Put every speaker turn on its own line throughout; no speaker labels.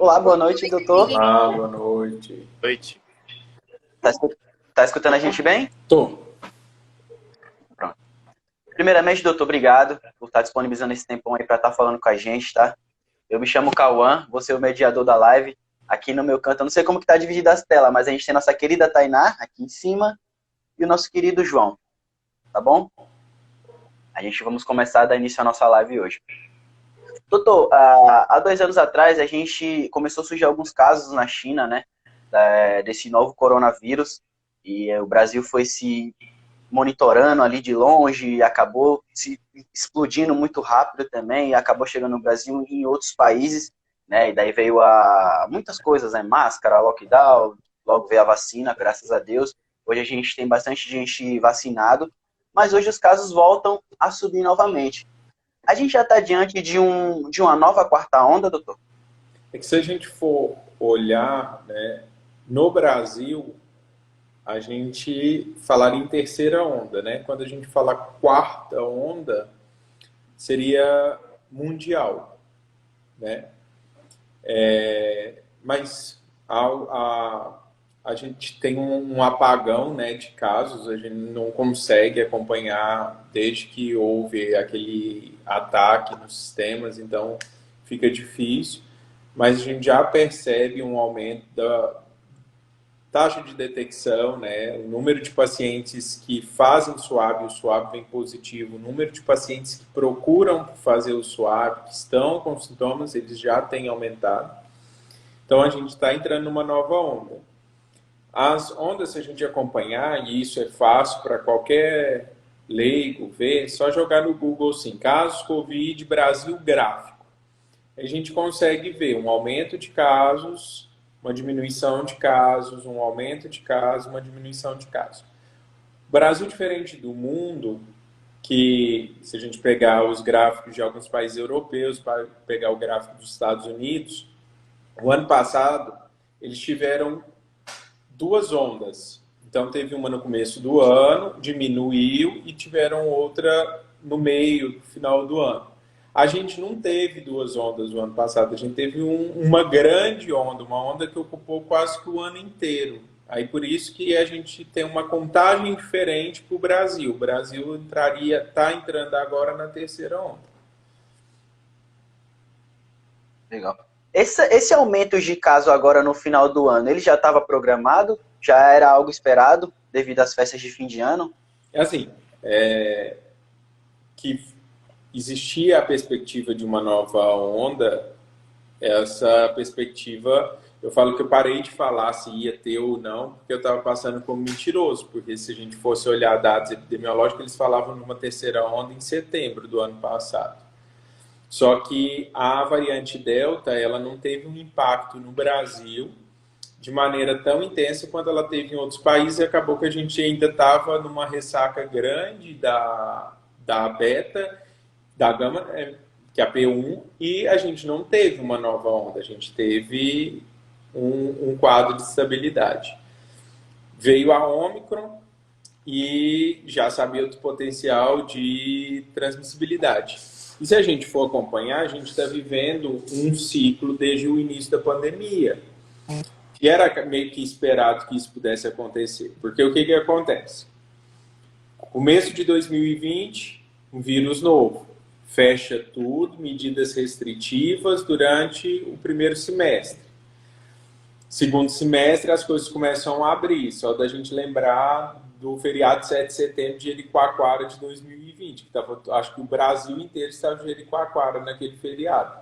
Olá, boa noite, doutor.
Olá, boa noite.
Noite.
Tá, tá escutando a gente bem?
Tô.
Pronto. Primeiramente, doutor, obrigado por estar disponibilizando esse tempão aí para estar falando com a gente, tá? Eu me chamo Cauã, vou ser o mediador da live. Aqui no meu canto, eu não sei como que tá dividida as telas, mas a gente tem nossa querida Tainá aqui em cima e o nosso querido João, tá bom? A gente vamos começar a dar início à nossa live hoje. Doutor, há 2 anos atrás a gente começou a surgir alguns casos na China, né? Desse novo coronavírus, e o Brasil foi se monitorando ali de longe e acabou se explodindo muito rápido também, e acabou chegando no Brasil e em outros países, né? E daí veio muitas coisas, né? Máscara, lockdown, logo veio a vacina, graças a Deus. Hoje a gente tem bastante gente vacinado, mas hoje os casos voltam a subir novamente. A gente já está diante de uma nova quarta onda, doutor?
É que se a gente for olhar, né, no Brasil, a gente falar em terceira onda, né? Quando a gente fala quarta onda, seria mundial, né? Mas a gente tem um apagão, né, de casos, a gente não consegue acompanhar desde que houve aquele ataque nos sistemas, então fica difícil, mas a gente já percebe um aumento da taxa de detecção, né, o número de pacientes que fazem swab, o swab vem positivo, o número de pacientes que procuram fazer o swab, que estão com sintomas, eles já têm aumentado. Então a gente está entrando numa nova onda. As ondas, se a gente acompanhar, e isso é fácil para qualquer leigo ver, é só jogar no Google assim, casos Covid Brasil gráfico. A gente consegue ver um aumento de casos, uma diminuição de casos, um aumento de casos, uma diminuição de casos. O Brasil, diferente do mundo, que se a gente pegar os gráficos de alguns países europeus, pegar o gráfico dos Estados Unidos, o ano passado eles tiveram duas ondas. Então, teve uma no começo do ano, diminuiu, e tiveram outra no meio, no final do ano. A gente não teve duas ondas no ano passado, a gente teve uma grande onda, uma onda que ocupou quase que o ano inteiro. Aí, por isso que a gente tem uma contagem diferente para o Brasil. O Brasil está entrando agora na terceira onda.
Legal. Esse aumento de caso agora no final do ano, ele já estava programado? Já era algo esperado devido às festas de fim de ano?
É assim, que existia a perspectiva de uma nova onda, essa perspectiva, eu falo que eu parei de falar se ia ter ou não, porque eu estava passando como mentiroso, porque se a gente fosse olhar dados epidemiológicos, eles falavam numa terceira onda em setembro do ano passado. Só que a variante Delta, ela não teve um impacto no Brasil de maneira tão intensa quanto ela teve em outros países, e acabou que a gente ainda estava numa ressaca grande da beta, da gama, né, que é a P1, e a gente não teve uma nova onda, a gente teve um quadro de estabilidade. Veio a Omicron e já sabia do potencial de transmissibilidade. E se a gente for acompanhar, a gente está vivendo um ciclo desde o início da pandemia, que era meio que esperado que isso pudesse acontecer. Porque o que acontece? Começo de 2020, um vírus novo. Fecha tudo, medidas restritivas durante o primeiro semestre. Segundo semestre, as coisas começam a abrir. Só da gente lembrar do feriado 7 de setembro de Jericoacoara de 2020. Que tava, acho que o Brasil inteiro estava de Jericoacoara naquele feriado.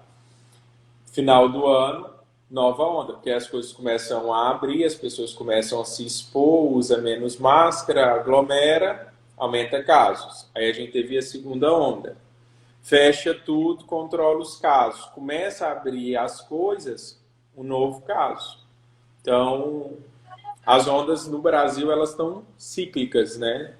Final do ano, nova onda, porque as coisas começam a abrir, as pessoas começam a se expor, usa menos máscara, aglomera, aumenta casos. Aí a gente teve a segunda onda. Fecha tudo, controla os casos. Começa a abrir as coisas, um novo caso. Então, as ondas no Brasil, elas estão cíclicas, né?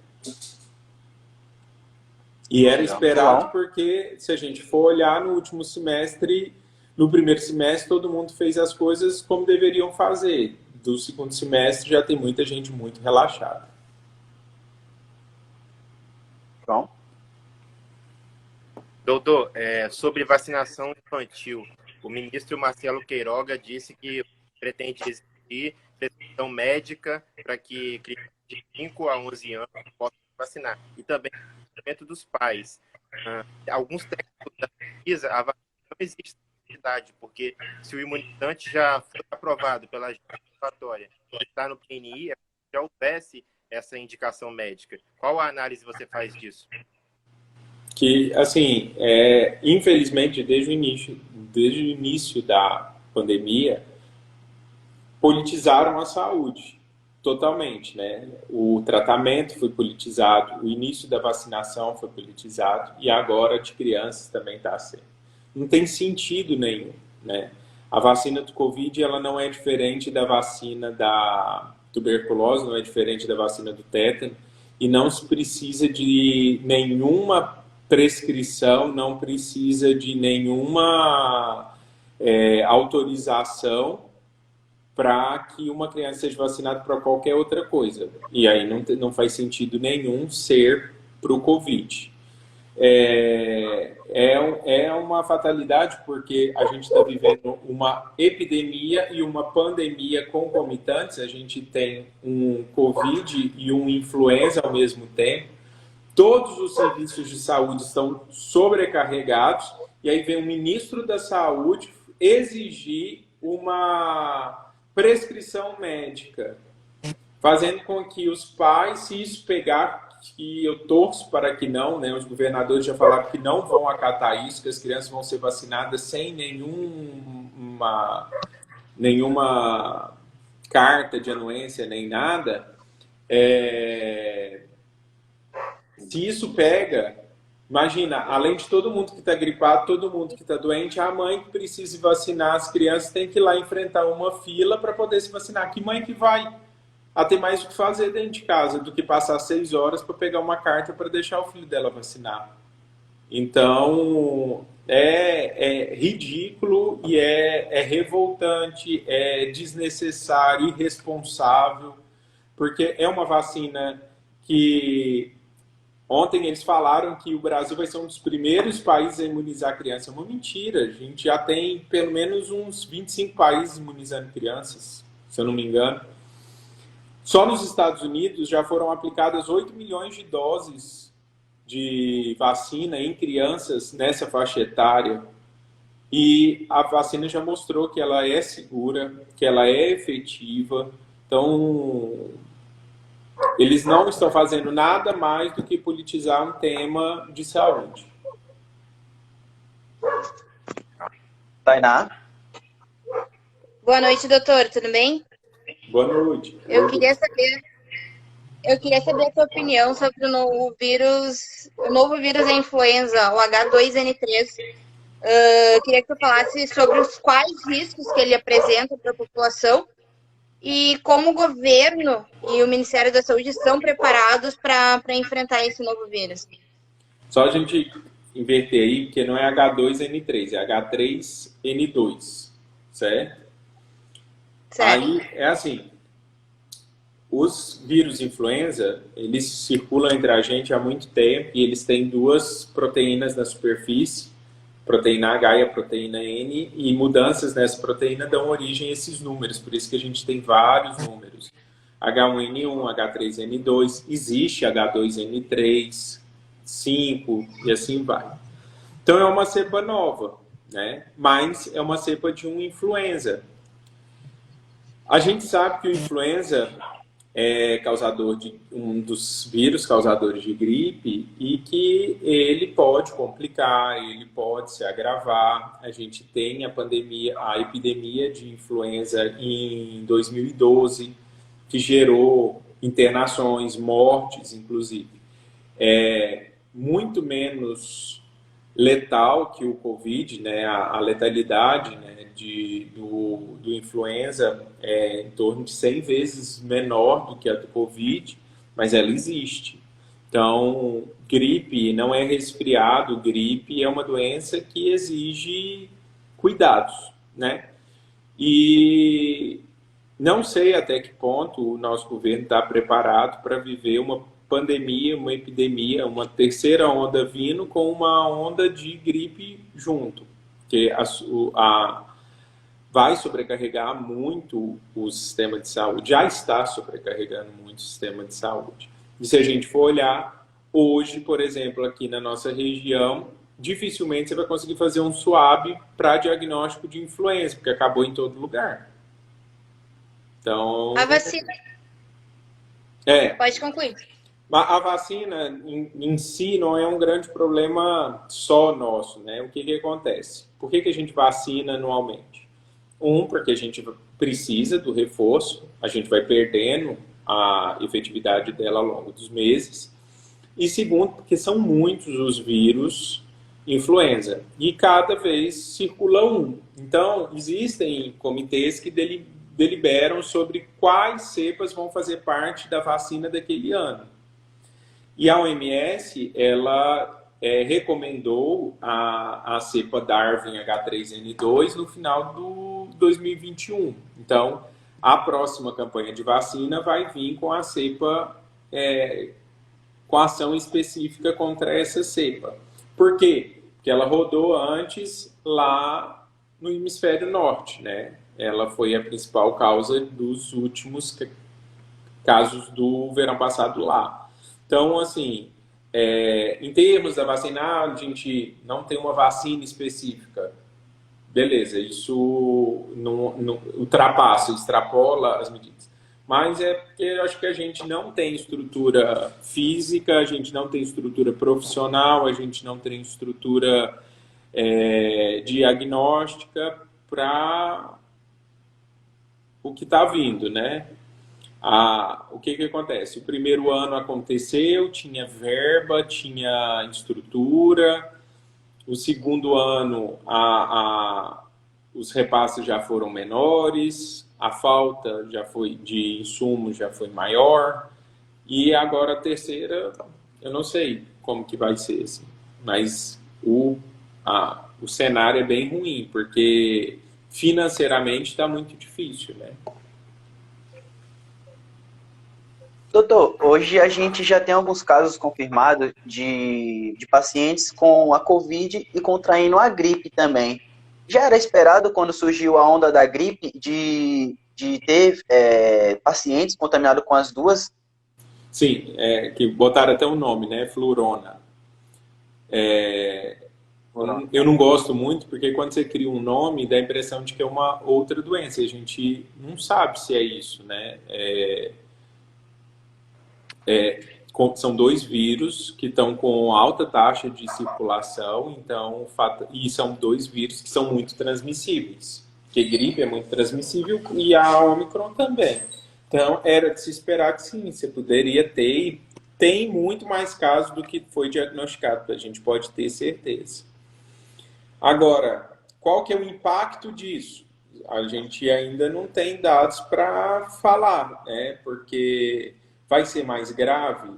E era esperado porque, se a gente for olhar no último semestre, no primeiro semestre, todo mundo fez as coisas como deveriam fazer. Do segundo semestre, já tem muita gente muito relaxada.
João?
Doutor, sobre vacinação infantil, O ministro Marcelo Queiroga disse que pretende exigir prescrição médica para que crianças de 5 a 11 anos possam vacinar. E também o tratamento dos pais. Alguns técnicos da pesquisa, a vacina não existe necessidade, porque se o imunizante já foi aprovado pela agência regulatória, está no PNI, já houvesse essa indicação médica. Qual a análise você faz disso?
Que, assim, infelizmente, desde o início da pandemia, politizaram a saúde totalmente, né? O tratamento foi politizado, o início da vacinação foi politizado e agora de crianças também está sendo. Não tem sentido nenhum, né? A vacina do Covid, ela não é diferente da vacina da tuberculose, não é diferente da vacina do tétano, e não se precisa de nenhuma prescrição, não precisa de nenhuma autorização para que uma criança seja vacinada para qualquer outra coisa. E aí não faz sentido nenhum ser para o Covid. É uma fatalidade porque a gente está vivendo uma epidemia e uma pandemia concomitantes. A gente tem um Covid e um influenza ao mesmo tempo. Todos os serviços de saúde estão sobrecarregados e aí vem o ministro da Saúde exigir uma prescrição médica, fazendo com que os pais, se isso pegar, que eu torço para que não, né? Os governadores já falaram que não vão acatar isso, que as crianças vão ser vacinadas sem nenhuma carta de anuência, nem nada. Se isso pega, imagina, além de todo mundo que está gripado, todo mundo que está doente, a mãe que precisa vacinar as crianças tem que ir lá enfrentar uma fila para poder se vacinar. Que mãe que vai a ter mais o que fazer dentro de casa do que passar 6 horas para pegar uma carta para deixar o filho dela vacinar? Então, é ridículo e é revoltante, é desnecessário, irresponsável, porque é uma vacina que... Ontem eles falaram que o Brasil vai ser um dos primeiros países a imunizar crianças. É uma mentira. A gente já tem pelo menos uns 25 países imunizando crianças, se eu não me engano. Só nos Estados Unidos já foram aplicadas 8 milhões de doses de vacina em crianças nessa faixa etária. E a vacina já mostrou que ela é segura, que ela é efetiva. Então... eles não estão fazendo nada mais do que politizar um tema de saúde.
Tainá?
Boa noite, doutor. Tudo bem?
Boa noite.
Eu queria saber a sua opinião sobre o novo vírus da influenza, o H2N3. Queria que você falasse sobre os quais riscos que ele apresenta para a população e como o governo e o Ministério da Saúde estão preparados para enfrentar esse novo vírus.
Só a gente inverter aí, porque não é H2N3, é H3N2, certo? Aí, é assim, os vírus influenza, eles circulam entre a gente há muito tempo e eles têm 2 proteínas na superfície, proteína H e a proteína N, e mudanças nessa proteína dão origem a esses números, por isso que a gente tem vários números. H1N1, H3N2, existe H2N3, 5 e assim vai. Então é uma cepa nova, né? Mas é uma cepa de um influenza. A gente sabe que o influenza é causador de um dos vírus causadores de gripe e que ele pode complicar, ele pode se agravar. A gente tem a epidemia de influenza em 2012, que gerou internações, mortes, inclusive. É muito menos letal que o Covid, né? A letalidade, né, do influenza é em torno de 100 vezes menor do que a do Covid, mas ela existe. Então, gripe não é resfriado, gripe é uma doença que exige cuidados, né? E não sei até que ponto o nosso governo está preparado para viver uma pandemia, uma epidemia, uma terceira onda vindo com uma onda de gripe junto. porque vai sobrecarregar muito o sistema de saúde, já está sobrecarregando muito o sistema de saúde. E se a gente for olhar, hoje, por exemplo, aqui na nossa região, dificilmente você vai conseguir fazer um swab para diagnóstico de influenza, porque acabou em todo lugar. Então,
A vacina,
é,
pode concluir.
a vacina em si não é um grande problema só nosso, né? O que acontece? Por que a gente vacina anualmente? Porque a gente precisa do reforço, a gente vai perdendo a efetividade dela ao longo dos meses. E segundo, porque são muitos os vírus influenza e cada vez circula um. Então, existem comitês que deliberam sobre quais cepas vão fazer parte da vacina daquele ano. E a OMS, ela recomendou a cepa Darwin H3N2 no final do 2021. Então, a próxima campanha de vacina vai vir com a cepa, com ação específica contra essa cepa. Por quê? Porque ela rodou antes lá no hemisfério norte, né? Ela foi a principal causa dos últimos casos do verão passado lá. Então, assim, em termos da vacina, a gente não tem uma vacina específica. Beleza, isso não ultrapassa, extrapola as medidas. Mas é porque eu acho que a gente não tem estrutura física, a gente não tem estrutura profissional, a gente não tem estrutura diagnóstica para o que está vindo, né? O que acontece? O primeiro ano aconteceu, tinha verba, tinha estrutura. O segundo ano, os repasses já foram menores, a falta já foi de insumos já foi maior. E agora a terceira, eu não sei como que vai ser, assim. Mas o cenário é bem ruim, porque financeiramente está muito difícil, né?
Doutor, hoje a gente já tem alguns casos confirmados de pacientes com a Covid e contraindo a gripe também. Já era esperado, quando surgiu a onda da gripe, de ter pacientes contaminados com as duas?
Sim, que botaram até o nome, né? Flurona. Eu não gosto muito, porque quando você cria um nome, dá a impressão de que é uma outra doença. E a gente não sabe se é isso, né? São dois vírus que estão com alta taxa de circulação, então, e são dois vírus que são muito transmissíveis. Porque gripe é muito transmissível e a Omicron também. Então, era de se esperar que sim, você poderia ter, e tem muito mais casos do que foi diagnosticado, a gente pode ter certeza. Agora, qual que é o impacto disso? A gente ainda não tem dados para falar, né? Porque vai ser mais grave,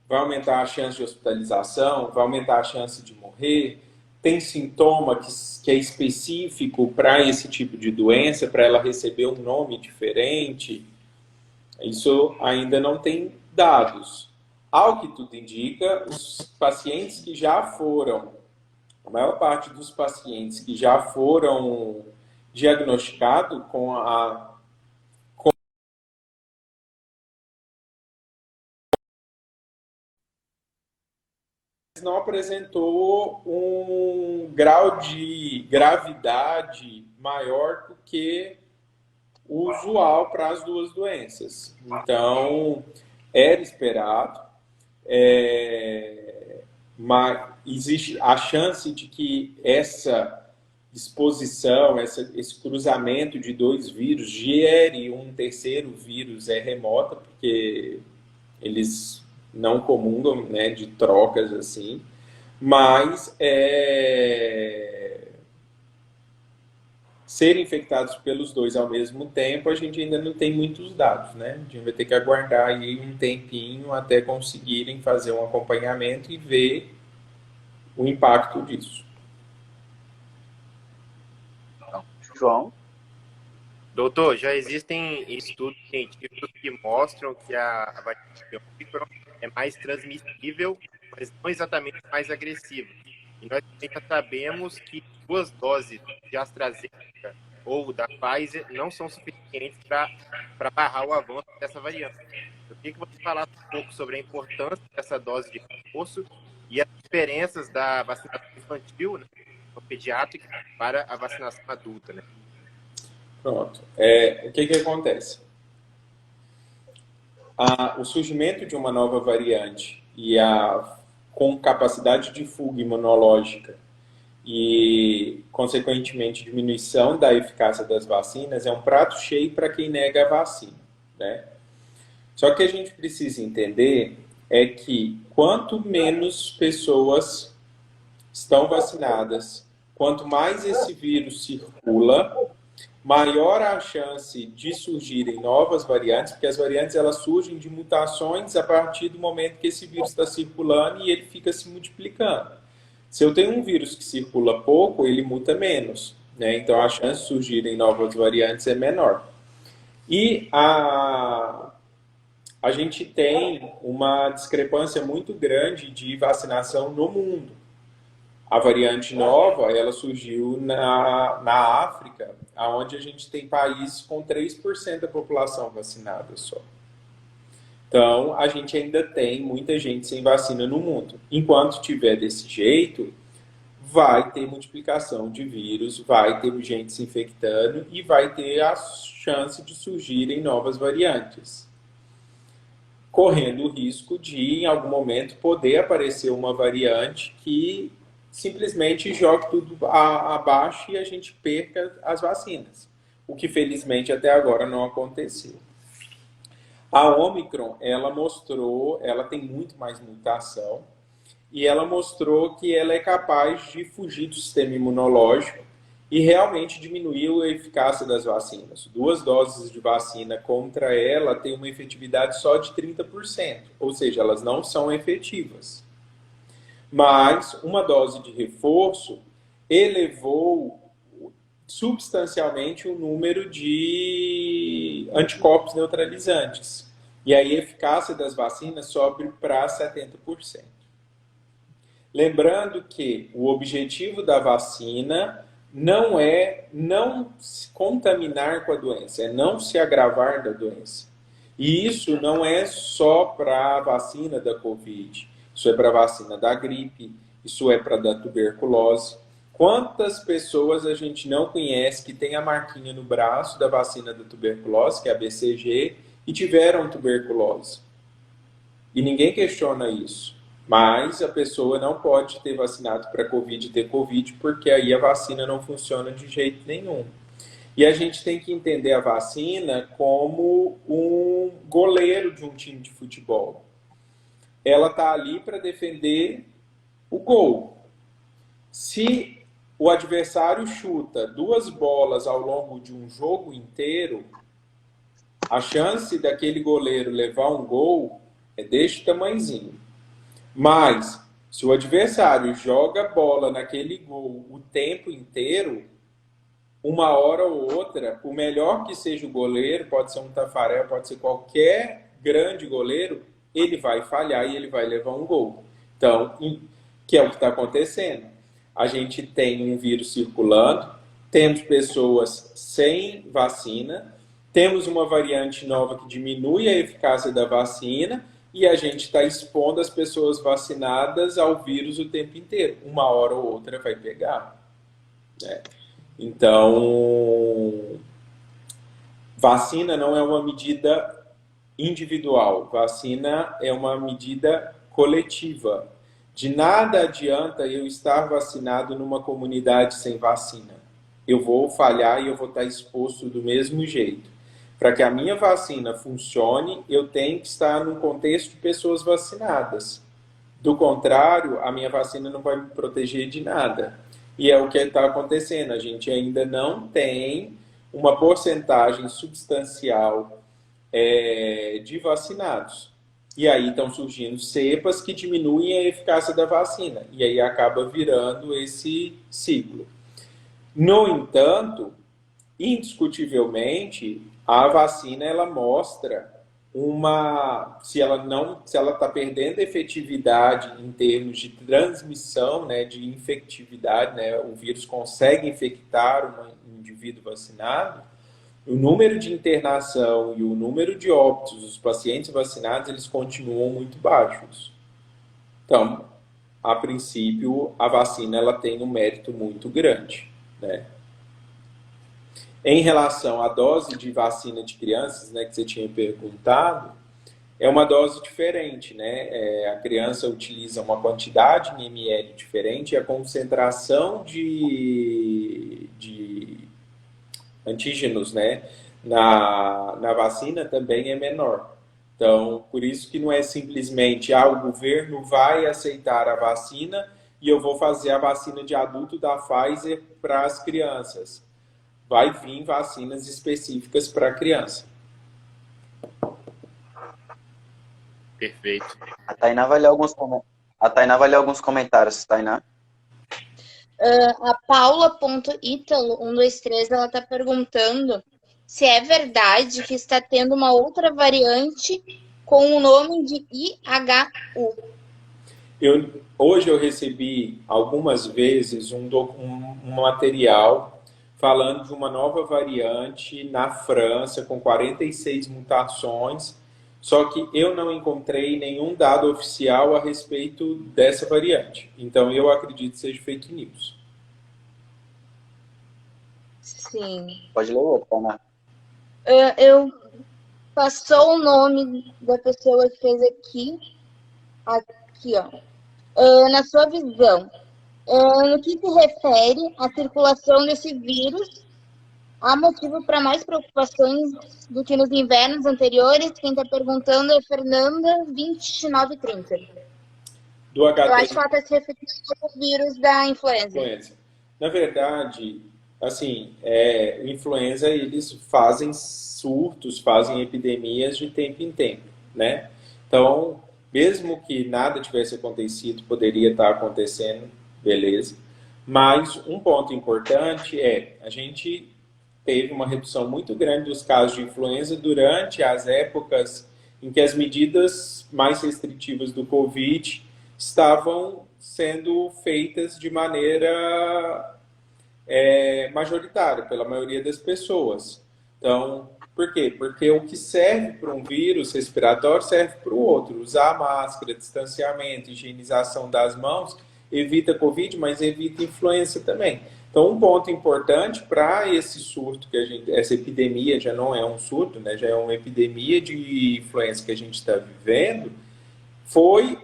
vai aumentar a chance de hospitalização, vai aumentar a chance de morrer, tem sintoma que é específico para esse tipo de doença, para ela receber um nome diferente. Isso ainda não tem dados. Ao que tudo indica, os pacientes que já foram, a maior parte dos pacientes que já foram diagnosticados não apresentou um grau de gravidade maior do que o usual para as duas doenças. Então, era esperado, mas existe a chance de que essa exposição, esse cruzamento de dois vírus gere um terceiro vírus remota, porque eles não comungam, né, de trocas assim, mas serem infectados pelos dois ao mesmo tempo, a gente ainda não tem muitos dados, né? A gente vai ter que aguardar aí um tempinho até conseguirem fazer um acompanhamento e ver o impacto disso.
João?
Doutor, já existem estudos científicos que mostram que a vacina Omicron é mais transmissível, mas não exatamente mais agressiva. E nós também já sabemos que 2 doses de AstraZeneca ou da Pfizer não são suficientes para barrar o avanço dessa variante. Eu queria que você falasse um pouco sobre a importância dessa dose de reforço e as diferenças da vacinação infantil, né, pediátrica, para a vacinação adulta, né?
Pronto. O que acontece? O surgimento de uma nova variante e com capacidade de fuga imunológica e, consequentemente, diminuição da eficácia das vacinas é um prato cheio para quem nega a vacina, né? Só que a gente precisa entender é que quanto menos pessoas estão vacinadas, quanto mais esse vírus circula, maior a chance de surgirem novas variantes, porque as variantes elas surgem de mutações a partir do momento que esse vírus está circulando e ele fica se multiplicando. Se eu tenho um vírus que circula pouco, ele muta menos, né? Então a chance de surgirem novas variantes é menor. E a gente tem uma discrepância muito grande de vacinação no mundo. A variante nova, ela surgiu na África, onde a gente tem países com 3% da população vacinada só. Então, a gente ainda tem muita gente sem vacina no mundo. Enquanto tiver desse jeito, vai ter multiplicação de vírus, vai ter gente se infectando e vai ter a chance de surgirem novas variantes. Correndo o risco de, em algum momento, poder aparecer uma variante que simplesmente jogue tudo abaixo e a gente perca as vacinas. O que, felizmente, até agora não aconteceu. A Omicron, ela tem muito mais mutação e ela mostrou que ela é capaz de fugir do sistema imunológico e realmente diminuir a eficácia das vacinas. 2 doses de vacina contra ela têm uma efetividade só de 30%, ou seja, elas não são efetivas. Mas uma dose de reforço elevou substancialmente o número de anticorpos neutralizantes. E aí a eficácia das vacinas sobe para 70%. Lembrando que o objetivo da vacina não é não se contaminar com a doença, é não se agravar da doença. E isso não é só para a vacina da Covid, isso é para a vacina da gripe, isso é para a da tuberculose. Quantas pessoas a gente não conhece que tem a marquinha no braço da vacina da tuberculose, que é a BCG, e tiveram tuberculose? E ninguém questiona isso. Mas a pessoa não pode ter vacinado para Covid e ter Covid, porque aí a vacina não funciona de jeito nenhum. E a gente tem que entender a vacina como um goleiro de um time de futebol. Ela está ali para defender o gol. Se o adversário chuta 2 bolas ao longo de um jogo inteiro, a chance daquele goleiro levar um gol é deste tamanhozinho. Mas, se o adversário joga bola naquele gol o tempo inteiro, uma hora ou outra, o melhor que seja o goleiro, pode ser um Tafarel, pode ser qualquer grande goleiro, ele vai falhar e ele vai levar um gol. Então, que é o que está acontecendo. A gente tem um vírus circulando, temos pessoas sem vacina, temos uma variante nova que diminui a eficácia da vacina e a gente está expondo as pessoas vacinadas ao vírus o tempo inteiro. Uma hora ou outra vai pegar, né? Então, vacina não é uma medida individual. Vacina é uma medida coletiva. De nada adianta eu estar vacinado numa comunidade sem vacina. Eu vou falhar e eu vou estar exposto do mesmo jeito. Para que a minha vacina funcione, eu tenho que estar num contexto de pessoas vacinadas. Do contrário, a minha vacina não vai me proteger de nada. E é o que está acontecendo. A gente ainda não tem uma porcentagem substancial de vacinados. E aí estão surgindo cepas que diminuem a eficácia da vacina. E aí acaba virando esse ciclo. No entanto, indiscutivelmente, a vacina ela mostra se ela está perdendo efetividade em termos de transmissão, né, de infectividade, né, o vírus consegue infectar um indivíduo vacinado, o número de internação e o número de óbitos dos pacientes vacinados, eles continuam muito baixos. Então, a princípio, a vacina ela tem um mérito muito grande, né? Em relação à dose de vacina de crianças, né, que você tinha perguntado, é uma dose diferente, né? A criança utiliza uma quantidade em ml diferente e a concentração de antígenos, né, na vacina também é menor. Então, por isso que não é simplesmente o governo vai aceitar a vacina e eu vou fazer a vacina de adulto da Pfizer para as crianças. Vai vir vacinas específicas para a criança.
Perfeito.
A Tainá vai ler alguns comentários, Tainá.
A Paula.italo123, ela está perguntando se é verdade que está tendo uma outra variante com o nome de IHU.
Hoje eu recebi algumas vezes um material falando de uma nova variante na França com 46 mutações, só que eu não encontrei nenhum dado oficial a respeito dessa variante. Então eu acredito que seja fake news.
Sim.
Pode ler outro, Tainá.
Passou o nome da pessoa que fez aqui, ó. Na sua visão, no que se refere à circulação desse vírus, há motivo para mais preocupações do que nos invernos anteriores? Quem está perguntando é Fernanda, 2930.
Do H3...
Eu acho que ela está se referindo ao vírus da influenza.
Na verdade, assim, influenza, eles fazem surtos, fazem epidemias de tempo em tempo, né? Então, mesmo que nada tivesse acontecido, poderia estar acontecendo, beleza. Mas um ponto importante a gente teve uma redução muito grande dos casos de influenza durante as épocas em que as medidas mais restritivas do Covid estavam sendo feitas de maneira majoritária pela maioria das pessoas. Então, por quê? Porque o que serve para um vírus respiratório serve para o outro. Usar máscara, distanciamento, higienização das mãos evita Covid, mas evita influenza também. Então, um ponto importante para esse surto, essa epidemia já não é um surto, né? Já é uma epidemia de influenza que a gente está vivendo, foi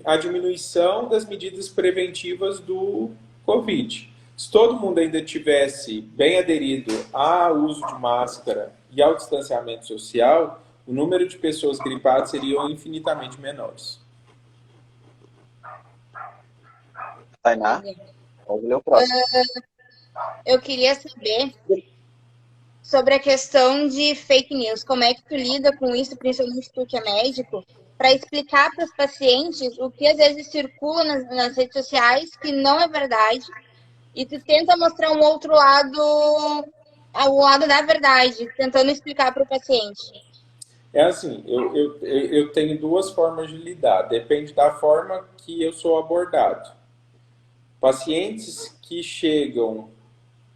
a diminuição das medidas preventivas do Covid. Se todo mundo ainda tivesse bem aderido ao uso de máscara e ao distanciamento social, o número de pessoas gripadas seriam infinitamente menores.
Tainá, pode ler o próximo.
Eu queria saber sobre a questão de fake news. Como é que tu lida com isso, principalmente tu que é médico, para explicar para os pacientes o que às vezes circula nas redes sociais que não é verdade e tu tenta mostrar um outro lado, o lado da verdade, tentando explicar para o paciente?
É assim, eu tenho duas formas de lidar, depende da forma que eu sou abordado. Pacientes que chegam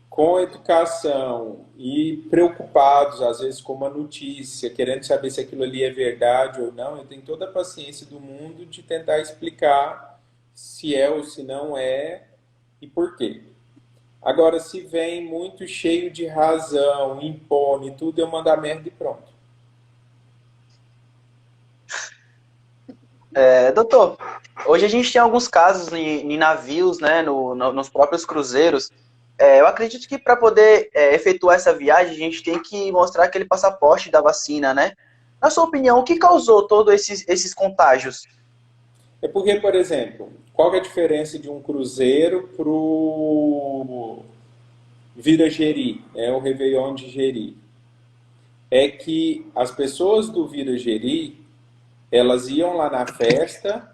com educação e preocupados, às vezes, com uma notícia, querendo saber se aquilo ali é verdade ou não, eu tenho toda a paciência do mundo de tentar explicar se é ou se não é e por quê. Agora, se vem muito cheio de razão, impõe tudo, eu mando a merda e pronto.
Doutor, hoje a gente tem alguns casos em navios, né, nos próprios cruzeiros. Eu acredito que para poder efetuar essa viagem, a gente tem que mostrar aquele passaporte da vacina, né? Na sua opinião, o que causou todos esses contágios?
É porque, por exemplo, qual é a diferença de um cruzeiro para o Virajeri, o Réveillon de Jeri? É que as pessoas do Virajeri, elas iam lá na festa,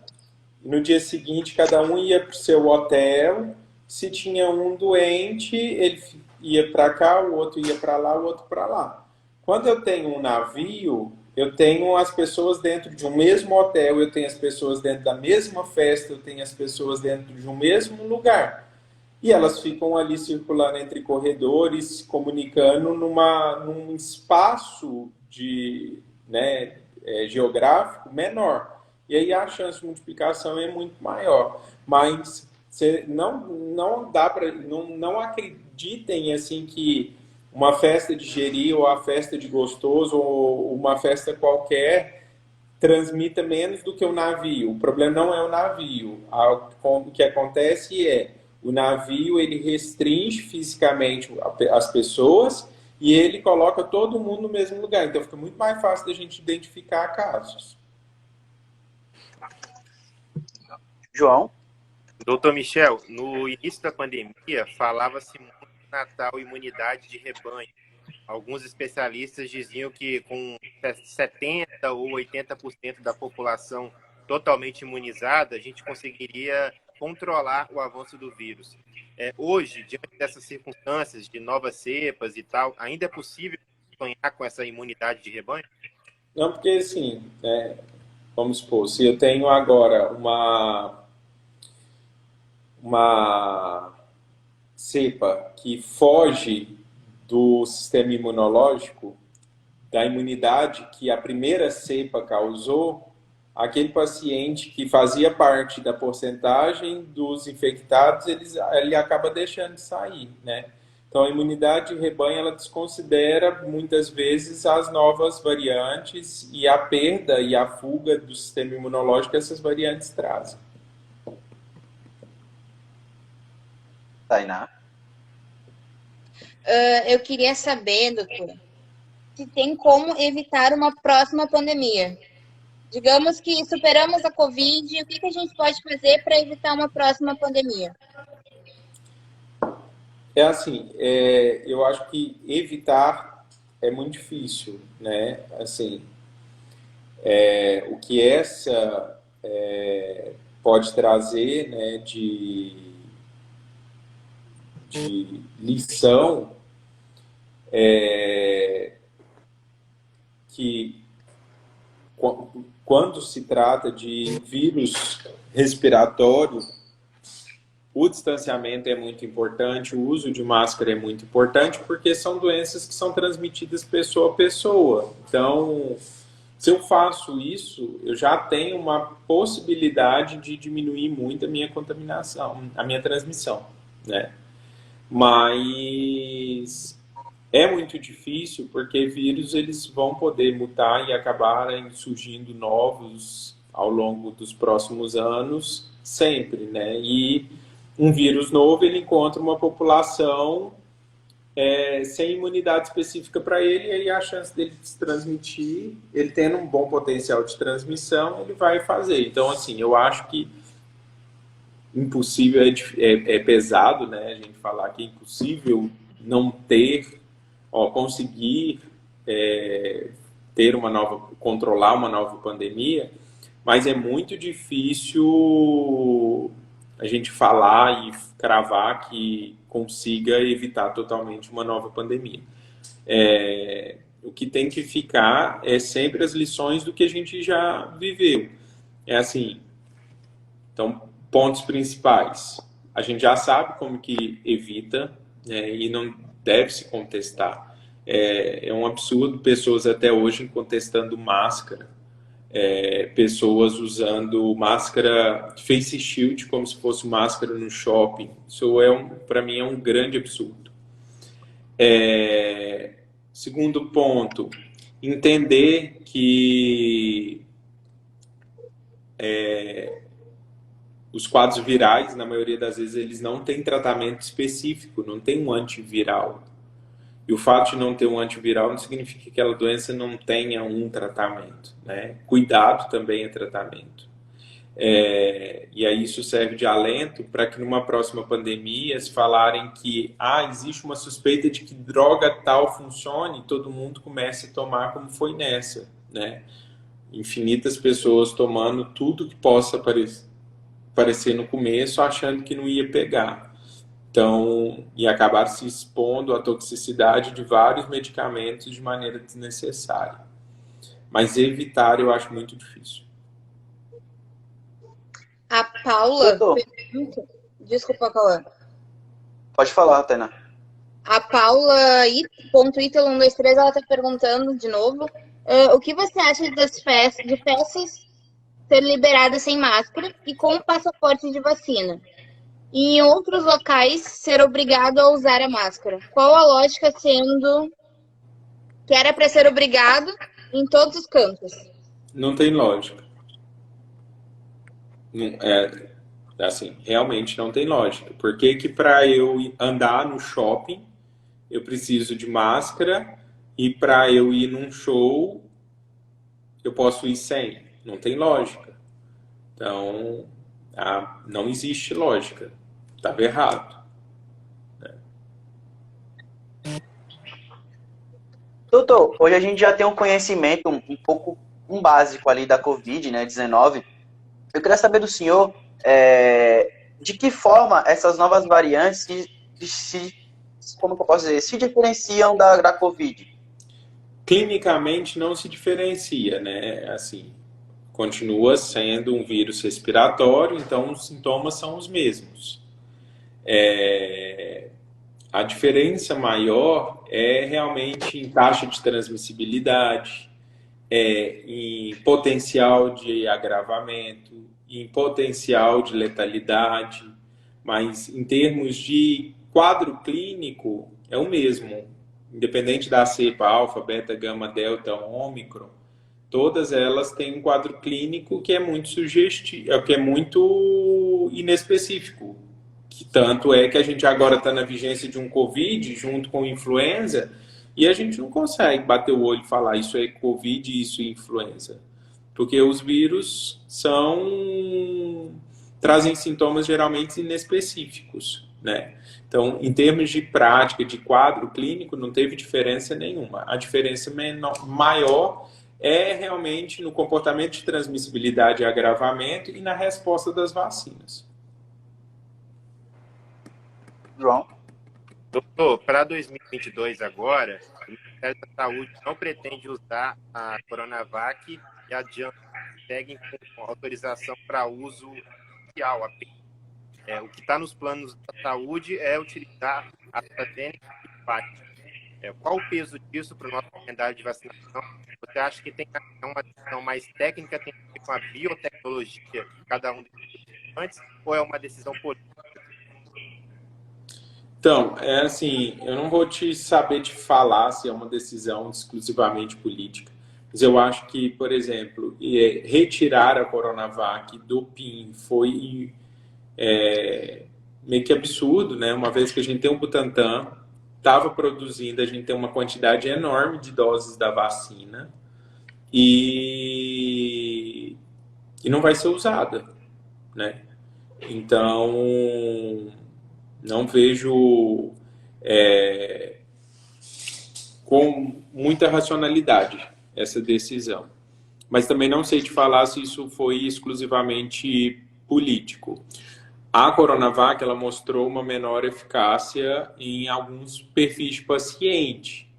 e no dia seguinte cada um ia para o seu hotel. Se tinha um doente, ele ia para cá, o outro ia para lá, o outro para lá. Quando eu tenho um navio, eu tenho as pessoas dentro de um mesmo hotel, eu tenho as pessoas dentro da mesma festa, eu tenho as pessoas dentro de um mesmo lugar. E elas ficam ali circulando entre corredores, comunicando num espaço né, geográfico menor. E aí a chance de multiplicação é muito maior. Mas você não dá para, não acreditem assim que uma festa de Jeri ou a festa de Gostoso ou uma festa qualquer transmita menos do que o navio. O problema não é o navio. O que acontece é o navio ele restringe fisicamente as pessoas e ele coloca todo mundo no mesmo lugar. Então fica muito mais fácil da gente identificar casos.
João?
Doutor Michel, no início da pandemia, falava-se muito em Natal imunidade de rebanho. Alguns especialistas diziam que com 70% ou 80% da população totalmente imunizada, a gente conseguiria controlar o avanço do vírus. Hoje, diante dessas circunstâncias de novas cepas e tal, ainda é possível sonhar com essa imunidade de rebanho?
Não, porque assim, vamos supor, se eu tenho agora uma cepa que foge do sistema imunológico, da imunidade que a primeira cepa causou, aquele paciente que fazia parte da porcentagem dos infectados, ele acaba deixando de sair, né? Então, a imunidade de rebanho, ela desconsidera, muitas vezes, as novas variantes e a perda e a fuga do sistema imunológico que essas variantes trazem.
Tainá?
Eu queria saber, doutor, se tem como evitar uma próxima pandemia. Digamos que superamos a Covid, o que a gente pode fazer para evitar uma próxima pandemia?
É assim, eu acho que evitar é muito difícil, né? Assim, o que essa pode trazer, né, de lição que quando se trata de vírus respiratório, o distanciamento é muito importante, o uso de máscara é muito importante, porque são doenças que são transmitidas pessoa a pessoa. Então, se eu faço isso, eu já tenho uma possibilidade de diminuir muito a minha contaminação, a minha transmissão, né? Mas é muito difícil porque vírus eles vão poder mutar e acabarem surgindo novos ao longo dos próximos anos, sempre, né? E um vírus novo, ele encontra uma população sem imunidade específica para ele, e aí a chance dele se transmitir, ele tendo um bom potencial de transmissão, ele vai fazer. Então, assim, eu acho que impossível é pesado, né? A gente falar que é impossível não ter, conseguir controlar uma nova pandemia, mas é muito difícil a gente falar e cravar que consiga evitar totalmente uma nova pandemia. O que tem que ficar é sempre as lições do que a gente já viveu. É assim, então, pontos principais. A gente já sabe como que evita, né, e não deve se contestar. É um absurdo pessoas até hoje contestando máscara. Pessoas usando máscara face shield como se fosse máscara no shopping. Isso para mim é um grande absurdo. Segundo ponto, entender que os quadros virais, na maioria das vezes, eles não têm tratamento específico, não tem um antiviral. E o fato de não ter um antiviral não significa que aquela doença não tenha um tratamento, né? Cuidado também é tratamento. E aí isso serve de alento para que numa próxima pandemia, se falarem que existe uma suspeita de que droga tal funcione, todo mundo comece a tomar como foi nessa, né? Infinitas pessoas tomando tudo que possa parecer no começo, achando que não ia pegar. Então, e acabar se expondo à toxicidade de vários medicamentos de maneira desnecessária. Mas evitar eu acho muito difícil.
A Paula
Doutor,
pergunta. Desculpa, Cauã.
pode falar, Tainá.
A Paula Ítalo123, ela tá perguntando de novo. O que você acha de festas ser liberadas sem máscara e com passaporte de vacina? E em outros locais ser obrigado a usar a máscara? Qual a lógica, sendo que era para ser obrigado em todos os cantos?
Não tem lógica. Assim, realmente não tem lógica. Por que que para eu andar no shopping eu preciso de máscara e para eu ir num show eu posso ir sem? Não tem lógica. Então, não existe lógica. Estava errado.
Doutor, hoje a gente já tem um conhecimento um pouco, básico ali da Covid, né, 19. Eu queria saber do senhor de que forma essas novas variantes como que eu posso dizer, se diferenciam da Covid.
Clinicamente não se diferencia, né? Assim, continua sendo um vírus respiratório, então os sintomas são os mesmos. A diferença maior é realmente em taxa de transmissibilidade, em potencial de agravamento, em potencial de letalidade, mas em termos de quadro clínico é o mesmo, independente da cepa alfa, beta, gama, delta, ômicron, todas elas têm um quadro clínico que é muito sugestivo, que é muito inespecífico. Que tanto é que a gente agora está na vigência de um Covid junto com influenza e a gente não consegue bater o olho e falar isso é Covid e isso é influenza. Porque os vírus trazem sintomas geralmente inespecíficos, né? Então, em termos de prática, de quadro clínico, não teve diferença nenhuma. A diferença maior é realmente no comportamento de transmissibilidade e agravamento e na resposta das vacinas.
João?
Doutor, para 2022 agora, o Ministério da Saúde não pretende usar a Coronavac e a Janssen seguem com autorização para uso social apenas. O que está nos planos da saúde é utilizar a AstraZeneca e Pfizer. Qual o peso disso para o nosso calendário de vacinação? Você acha que tem uma decisão mais técnica, tem a ver com a biotecnologia de cada um desses participantes, ou é uma decisão política?
Então, assim, eu não vou te saber te falar se é uma decisão exclusivamente política, mas eu acho que, por exemplo, retirar a Coronavac do PIN foi meio que absurdo, né? Uma vez que a gente tem um Butantan, estava produzindo, a gente tem uma quantidade enorme de doses da vacina e não vai ser usada, né? Então, não vejo com muita racionalidade essa decisão. Mas também não sei te falar se isso foi exclusivamente político. A Coronavac ela mostrou uma menor eficácia em alguns perfis de paciente,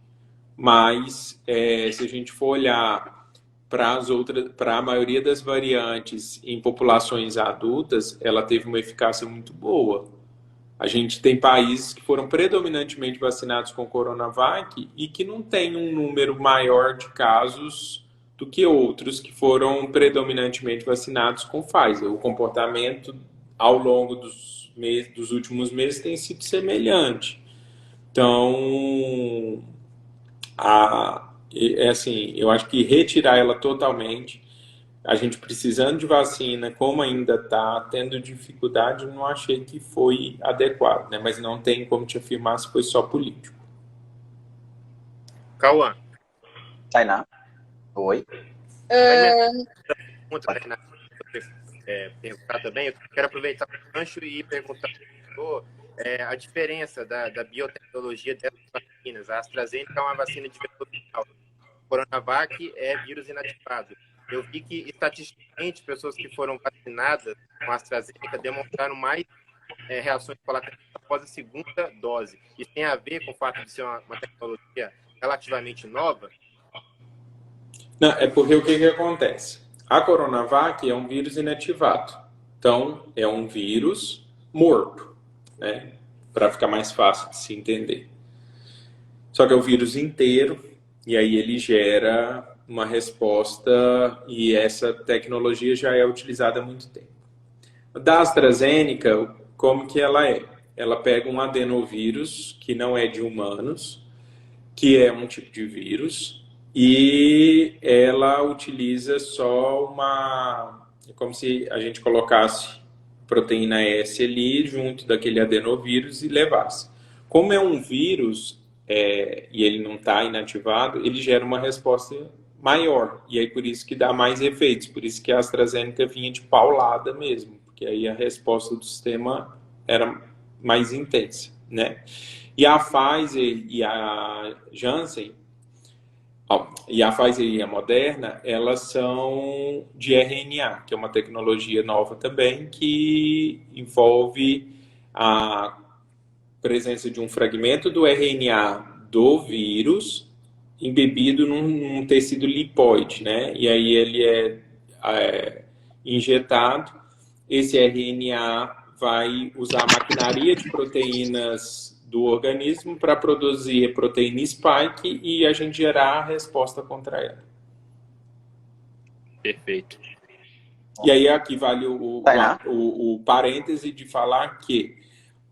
mas se a gente for olhar para a maioria das variantes em populações adultas, ela teve uma eficácia muito boa. A gente tem países que foram predominantemente vacinados com Coronavac e que não tem um número maior de casos do que outros que foram predominantemente vacinados com Pfizer. O comportamento ao longo dos últimos meses tem sido semelhante. Então, assim, eu acho que retirar ela totalmente, a gente precisando de vacina, como ainda está tendo dificuldade, eu não achei que foi adequado, né? Mas não tem como te afirmar se foi só político.
Cauã.
Tainá? Oi?
Perguntar também, eu quero aproveitar o gancho e perguntar a diferença da biotecnologia dessas vacinas. A AstraZeneca é uma vacina de vetor viral. O Coronavac é vírus inativado. Eu vi que, estatisticamente, pessoas que foram vacinadas com a AstraZeneca demonstraram mais reações colaterais após a segunda dose. Isso tem a ver com o fato de ser uma tecnologia relativamente nova?
Não, é porque o que acontece? A Coronavac é um vírus inativado. Então, é um vírus morto, né? Para ficar mais fácil de se entender. Só que é o vírus inteiro, e aí ele gera uma resposta, e essa tecnologia já é utilizada há muito tempo. Da AstraZeneca, como que ela é? Ela pega um adenovírus, que não é de humanos, que é um tipo de vírus, e ela utiliza só é como se a gente colocasse proteína S ali junto daquele adenovírus e levasse. Como é um vírus e ele não está inativado, ele gera uma resposta maior, e aí por isso que dá mais efeitos, por isso que a AstraZeneca vinha de paulada mesmo, porque aí a resposta do sistema era mais intensa, né? E a Pfizer e a Janssen, e a Pfizer e a Moderna, elas são de RNA, que é uma tecnologia nova também, que envolve a presença de um fragmento do RNA do vírus embebido num tecido lipoide, né? E aí ele é injetado, esse RNA vai usar a maquinaria de proteínas do organismo para produzir proteína spike e a gente gerar a resposta contra ela.
Perfeito.
E aí aqui vale o parêntese de falar que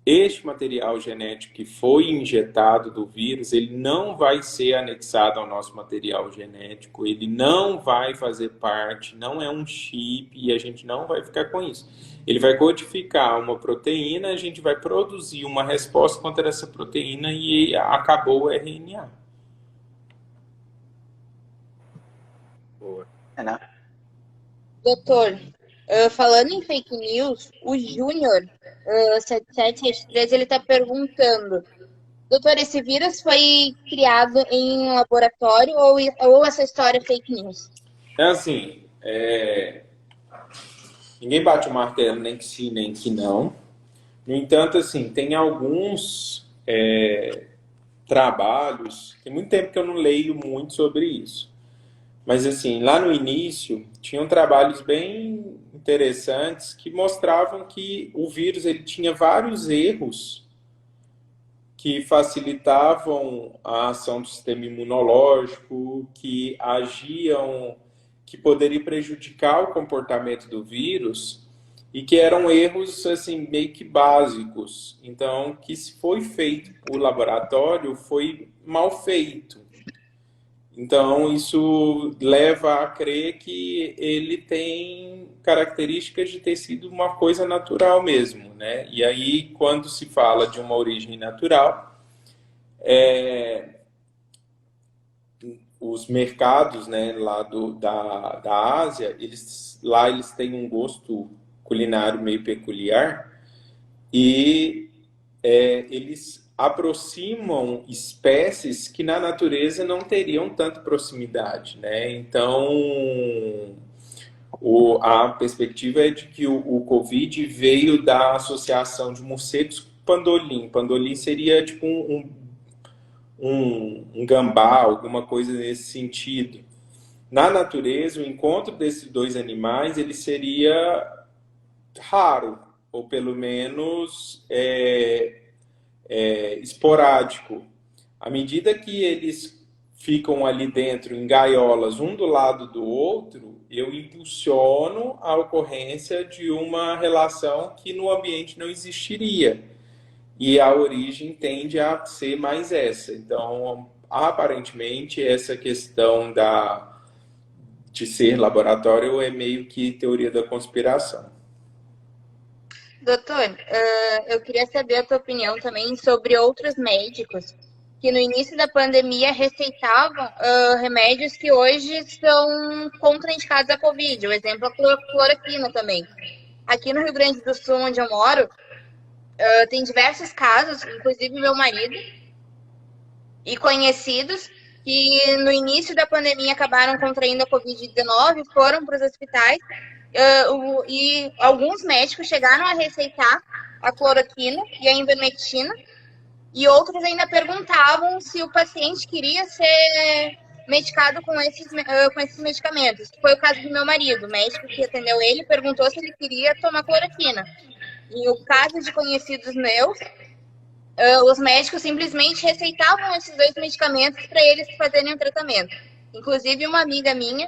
este material genético que foi injetado do vírus, ele não vai ser anexado ao nosso material genético, ele não vai fazer parte, não é um chip e a gente não vai ficar com isso. Ele vai codificar uma proteína, a gente vai produzir uma resposta contra essa proteína e acabou o RNA.
Boa.
Doutor, falando em fake news, o Júnior 7773, ele está perguntando: doutor, esse vírus foi criado em um laboratório ou essa história é fake news?
É assim, ninguém bate o martelo nem que sim, nem que não. No entanto, assim, tem alguns trabalhos, tem muito tempo que eu não leio muito sobre isso. Mas, assim, lá no início, tinham trabalhos bem interessantes que mostravam que o vírus ele tinha vários erros que facilitavam a ação do sistema imunológico, que agiam, que poderiam prejudicar o comportamento do vírus e que eram erros, assim, meio que básicos. Então, que se foi feito por laboratório, foi mal feito. Então, isso leva a crer que ele tem características de ter sido uma coisa natural mesmo, né? E aí, quando se fala de uma origem natural, os mercados, né, lá da Ásia, eles têm um gosto culinário meio peculiar e eles aproximam espécies que na natureza não teriam tanta proximidade, né? Então, a perspectiva é de que o Covid veio da associação de morcegos com pandolim. Pandolim seria tipo um gambá, alguma coisa nesse sentido. Na natureza, o encontro desses dois animais ele seria raro, ou pelo menos esporádico. À medida que eles ficam ali dentro, em gaiolas, um do lado do outro, eu impulsiono a ocorrência de uma relação que no ambiente não existiria. E a origem tende a ser mais essa. Então, aparentemente, essa questão de ser laboratório é meio que teoria da conspiração.
Doutor, eu queria saber a tua opinião também sobre outros médicos que no início da pandemia receitavam remédios que hoje são contraindicados à Covid. O exemplo é a cloroquina também. Aqui no Rio Grande do Sul, onde eu moro, tem diversos casos, inclusive meu marido e conhecidos, que no início da pandemia acabaram contraindo a Covid-19, foram para os hospitais, e alguns médicos chegaram a receitar a cloroquina e a ivermectina, e outros ainda perguntavam se o paciente queria ser medicado com esses medicamentos. Foi o caso do meu marido. O médico que atendeu ele perguntou se ele queria tomar cloroquina. E o caso de conhecidos meus, os médicos simplesmente receitavam esses 2 medicamentos para eles fazerem o tratamento. Inclusive, uma amiga minha,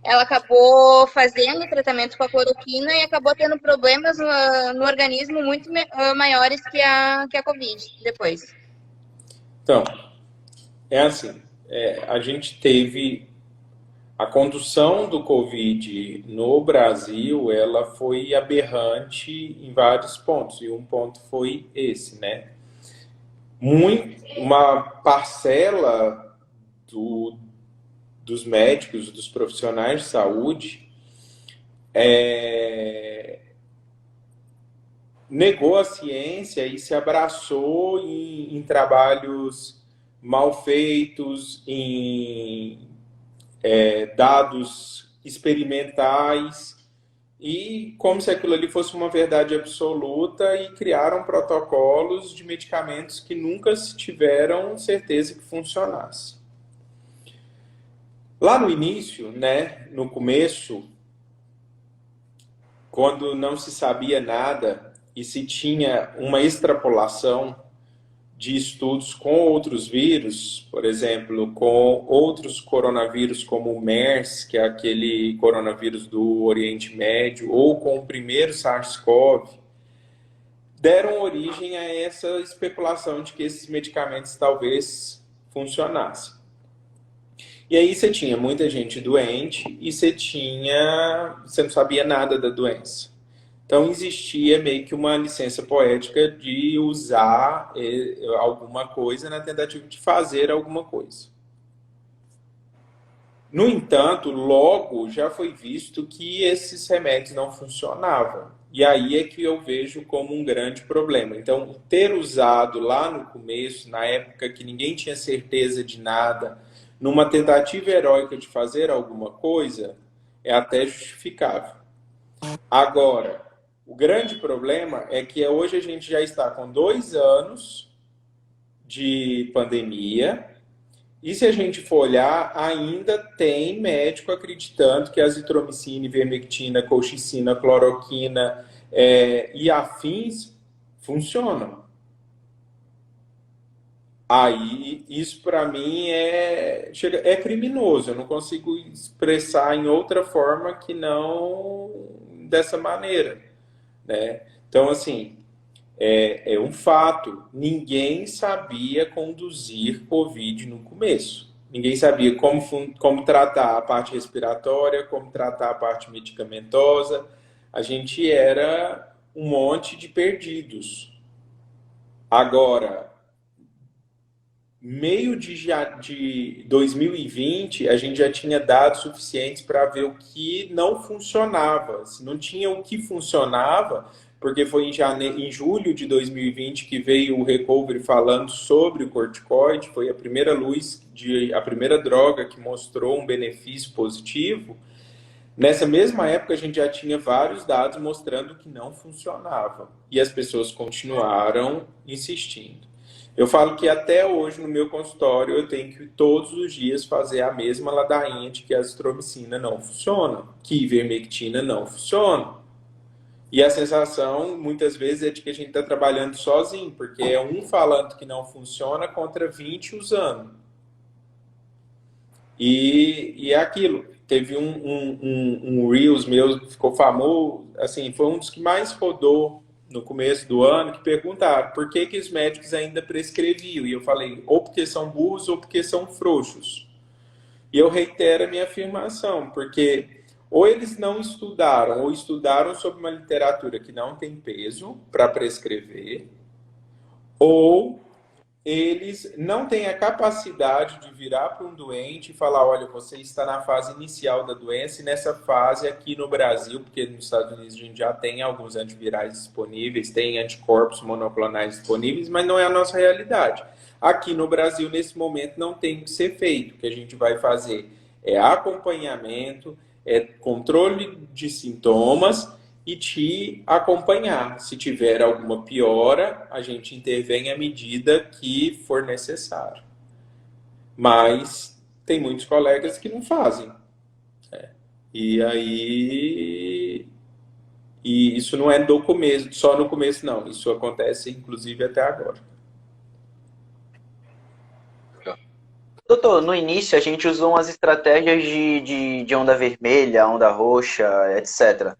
ela acabou fazendo o tratamento com a cloroquina e acabou tendo problemas no organismo muito maiores que a Covid depois.
Então, é assim, a gente teve a condução do Covid no Brasil, ela foi aberrante em vários pontos, e um ponto foi esse, né? Uma parcela dos médicos, dos profissionais de saúde, negou a ciência e se abraçou em trabalhos mal feitos, em dados experimentais, e como se aquilo ali fosse uma verdade absoluta, e criaram protocolos de medicamentos que nunca se tiveram certeza que funcionasse. Lá no início, né, no começo, quando não se sabia nada e se tinha uma extrapolação de estudos com outros vírus, por exemplo, com outros coronavírus como o MERS, que é aquele coronavírus do Oriente Médio, ou com o primeiro SARS-CoV, deram origem a essa especulação de que esses medicamentos talvez funcionassem. E aí você tinha muita gente doente e você não sabia nada da doença. Então, existia meio que uma licença poética de usar alguma coisa na tentativa de fazer alguma coisa. No entanto, logo já foi visto que esses remédios não funcionavam. E aí é que eu vejo como um grande problema. Então, ter usado lá no começo, na época que ninguém tinha certeza de nada, numa tentativa heróica de fazer alguma coisa, é até justificável. Agora, o grande problema é que hoje a gente já está com 2 anos de pandemia, e se a gente for olhar, ainda tem médico acreditando que azitromicina, ivermectina, colchicina, cloroquina e afins funcionam. Aí, isso para mim é criminoso, eu não consigo expressar em outra forma que não dessa maneira, né? Então, assim, é um fato, ninguém sabia conduzir Covid no começo. Ninguém sabia como tratar a parte respiratória, como tratar a parte medicamentosa. A gente era um monte de perdidos. Agora, meio de 2020, a gente já tinha dados suficientes para ver o que não funcionava. Se não tinha o que funcionava, porque foi em julho de 2020 que veio o Recovery falando sobre o corticoide, foi a primeira a primeira droga que mostrou um benefício positivo. Nessa mesma época, a gente já tinha vários dados mostrando que não funcionava. E as pessoas continuaram insistindo. Eu falo que até hoje no meu consultório eu tenho que todos os dias fazer a mesma ladainha de que a azitromicina não funciona, que ivermectina não funciona. E a sensação muitas vezes é de que a gente está trabalhando sozinho, porque é um falando que não funciona contra 20 usando. E é aquilo. Teve um Reels meu que ficou famoso, assim, foi um dos que mais rodou no começo do ano, que perguntaram por que os médicos ainda prescreviam. E eu falei, ou porque são burros ou porque são frouxos. E eu reitero a minha afirmação, porque ou eles não estudaram, ou estudaram sobre uma literatura que não tem peso para prescrever, ou eles não têm a capacidade de virar para um doente e falar, olha, você está na fase inicial da doença, e nessa fase aqui no Brasil, porque nos Estados Unidos a gente já tem alguns antivirais disponíveis, tem anticorpos monoclonais disponíveis, mas não é a nossa realidade. Aqui no Brasil, nesse momento, não tem o que ser feito. O que a gente vai fazer é acompanhamento, é controle de sintomas e te acompanhar. Se tiver alguma piora, a gente intervém à medida que for necessário. Mas tem muitos colegas que não fazem. E aí, e isso não é do começo, só no começo não, isso acontece inclusive até agora.
Doutor, no início a gente usou umas estratégias de onda vermelha, onda roxa, etc.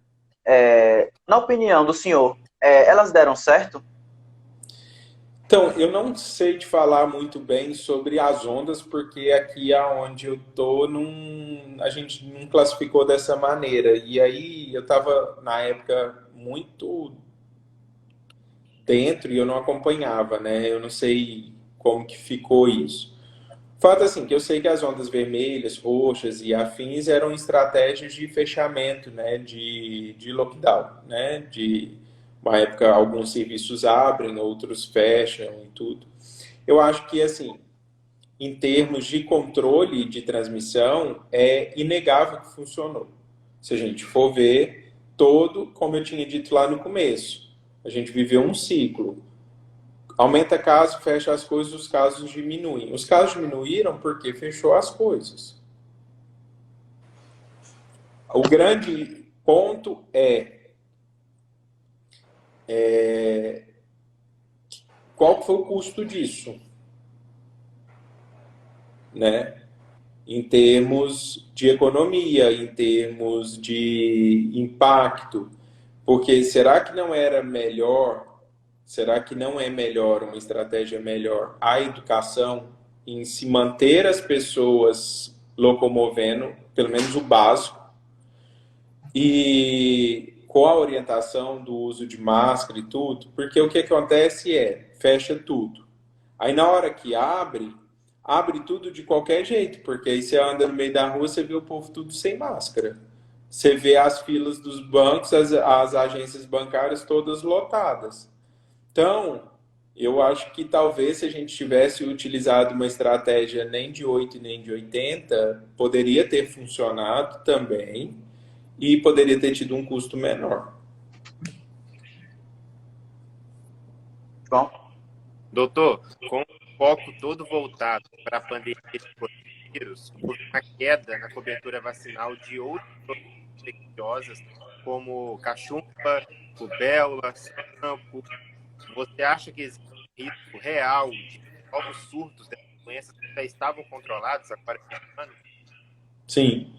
Na opinião do senhor, elas deram certo?
Então, eu não sei te falar muito bem sobre as ondas, porque aqui aonde eu tô, a gente não classificou dessa maneira. E aí eu estava, na época, muito dentro e eu não acompanhava, né? Eu não sei como que ficou isso. O fato é assim, que eu sei que as ondas vermelhas, roxas e afins eram estratégias de fechamento, né? De lockdown, né? De uma época alguns serviços abrem, outros fecham e tudo. Eu acho que, assim, em termos de controle de transmissão, é inegável que funcionou. Se a gente for ver como eu tinha dito lá no começo, a gente viveu um ciclo. Aumenta caso, fecha as coisas, os casos diminuem. Os casos diminuíram porque fechou as coisas. O grande ponto qual foi o custo disso, né? Em termos de economia, em termos de impacto, porque será que não era melhor, será que não é melhor, uma estratégia melhor, a educação em se manter as pessoas locomovendo, pelo menos o básico, e com a orientação do uso de máscara e tudo, porque o que acontece fecha tudo. Aí na hora que abre tudo de qualquer jeito, porque aí você anda no meio da rua, você vê o povo tudo sem máscara. Você vê as filas dos bancos, as agências bancárias todas lotadas. Então, eu acho que talvez se a gente tivesse utilizado uma estratégia nem de 8 nem de 80, poderia ter funcionado também e poderia ter tido um custo menor.
Bom,
Doutor, com o foco todo voltado para a pandemia de coronavírus, houve uma queda na cobertura vacinal de outras doenças infecciosas, como cachumba, rubéola, sarampo. Você acha que existe um risco real de novos surtos dessas doenças que já estavam controlados agora esse ano?
Sim.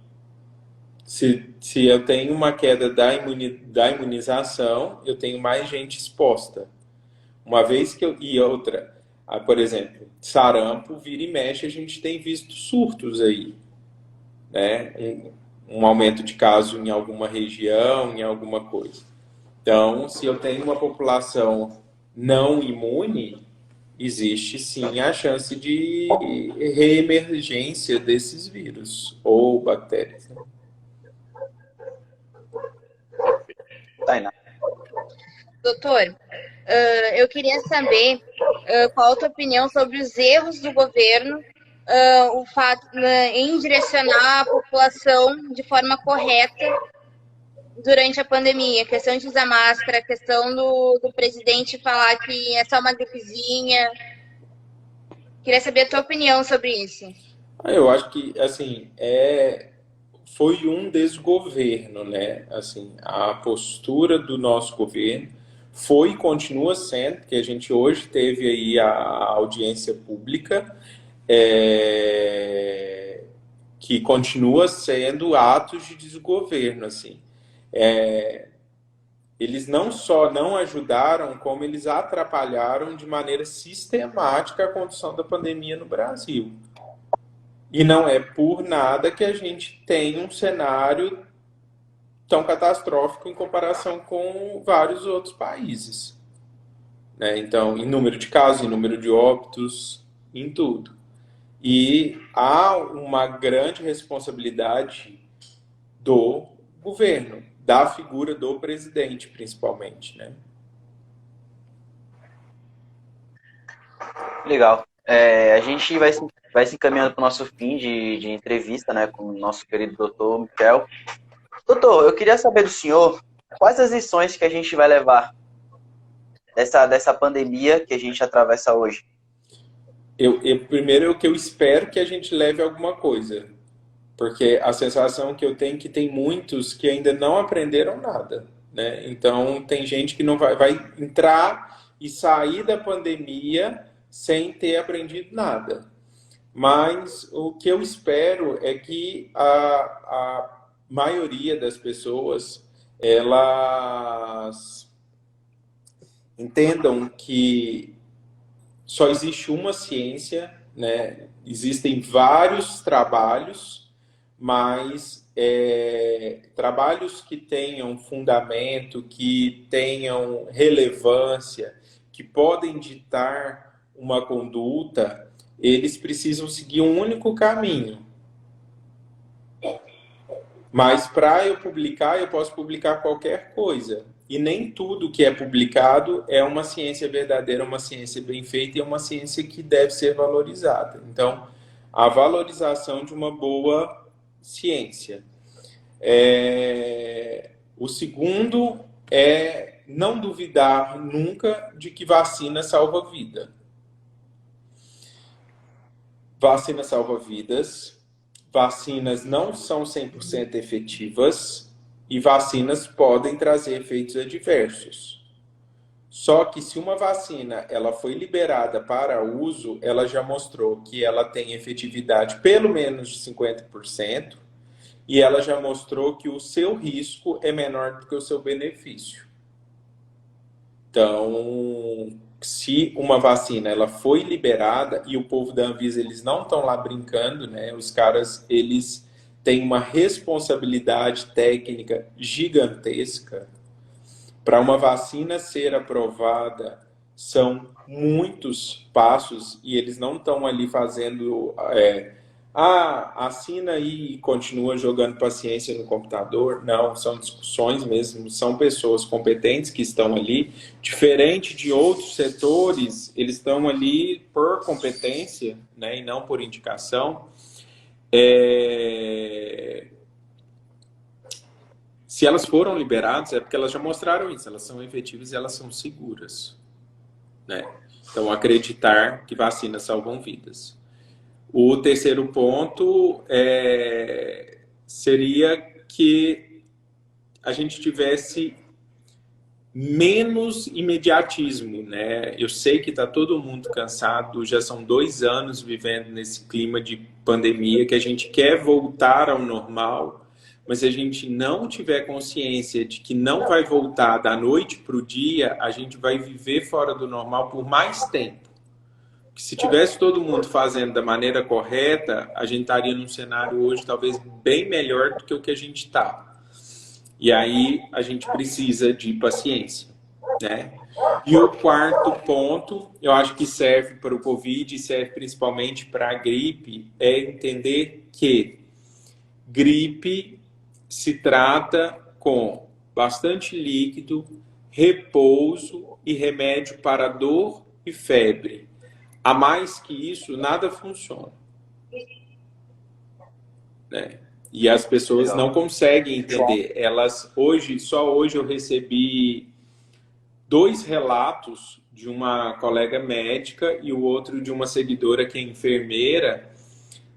Se eu tenho uma queda da imunização, eu tenho mais gente exposta. Uma vez que e outra, por exemplo, sarampo, vira e mexe, a gente tem visto surtos aí, né? Um aumento de caso em alguma região, em alguma coisa. Então, se eu tenho uma população não imune, existe sim a chance de reemergência desses vírus ou bactérias, né?
Tainá.
Doutor, eu queria saber qual a tua opinião sobre os erros do governo, o fato em direcionar a população de forma correta durante a pandemia, a questão de usar máscara, a questão do presidente falar que é só uma gripezinha. Queria saber a tua opinião sobre isso.
Eu acho que, assim, foi um desgoverno, né? Assim, a postura do nosso governo foi e continua sendo, porque a gente hoje teve aí a audiência pública, que continua sendo atos de desgoverno, assim. Eles não só não ajudaram, como eles atrapalharam de maneira sistemática a condução da pandemia no Brasil. E não é por nada que a gente tem um cenário tão catastrófico em comparação com vários outros países, né? Então, em número de casos, em número de óbitos, em tudo. E há uma grande responsabilidade do governo, da figura do presidente, principalmente, né?
Legal. A gente vai se encaminhando para o nosso fim de entrevista, né, com o nosso querido doutor Michel. Doutor, eu queria saber do senhor quais as lições que a gente vai levar dessa pandemia que a gente atravessa hoje.
primeiro, o que eu espero que a gente leve alguma coisa. Porque a sensação que eu tenho é que tem muitos que ainda não aprenderam nada, né? Então, tem gente que não vai entrar e sair da pandemia sem ter aprendido nada. Mas o que eu espero é que a maioria das pessoas, elas entendam que só existe uma ciência, né? Existem vários trabalhos, mas trabalhos que tenham fundamento, que tenham relevância, que podem ditar uma conduta, eles precisam seguir um único caminho. Mas para eu publicar, eu posso publicar qualquer coisa. E nem tudo que é publicado é uma ciência verdadeira, uma ciência bem feita e é uma ciência que deve ser valorizada. Então, a valorização de uma boa ciência. O segundo é não duvidar nunca de que vacina salva vida. Vacina salva vidas, vacinas não são 100% efetivas e vacinas podem trazer efeitos adversos. Só que se uma vacina ela foi liberada para uso, ela já mostrou que ela tem efetividade pelo menos de 50% e ela já mostrou que o seu risco é menor do que o seu benefício. Então, se uma vacina ela foi liberada e o povo da Anvisa eles não estão lá brincando, né? Os caras eles têm uma responsabilidade técnica gigantesca. Para uma vacina ser aprovada são muitos passos e eles não estão ali fazendo assina aí e continua jogando paciência no computador. Não, são discussões mesmo, são pessoas competentes que estão ali. Diferente de outros setores, eles estão ali por competência, né, e não por indicação. Se elas foram liberadas, é porque elas já mostraram isso, elas são efetivas e elas são seguras, né? Então, acreditar que vacinas salvam vidas. O terceiro ponto seria que a gente tivesse menos imediatismo, né? Eu sei que está todo mundo cansado, já são 2 anos vivendo nesse clima de pandemia, que a gente quer voltar ao normal, mas se a gente não tiver consciência de que não vai voltar da noite para o dia, a gente vai viver fora do normal por mais tempo. Que se tivesse todo mundo fazendo da maneira correta, a gente estaria num cenário hoje talvez bem melhor do que o que a gente está. E aí a gente precisa de paciência, né? E o quarto ponto, eu acho que serve para o Covid e serve principalmente para a gripe, é entender que gripe se trata com bastante líquido, repouso e remédio para dor e febre. A mais que isso, nada funciona. Né? E as pessoas não conseguem entender. Só hoje eu recebi 2 relatos de uma colega médica e o outro de uma seguidora que é enfermeira,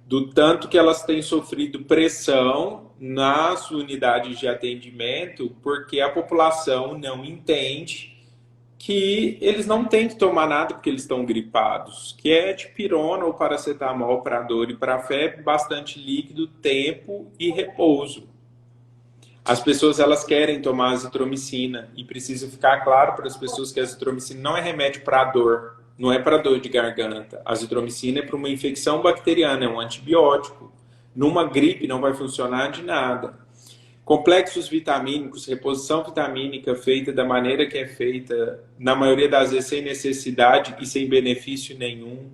do tanto que elas têm sofrido pressão nas unidades de atendimento, porque a população não entende que eles não têm que tomar nada porque eles estão gripados, que é dipirona ou paracetamol para dor e para febre, bastante líquido, tempo e repouso. As pessoas elas querem tomar azitromicina e precisa ficar claro para as pessoas que a azitromicina não é remédio para dor, não é para dor de garganta. A azitromicina é para uma infecção bacteriana, é um antibiótico. Numa gripe não vai funcionar de nada. Complexos vitamínicos, reposição vitamínica feita da maneira que é feita, na maioria das vezes sem necessidade e sem benefício nenhum.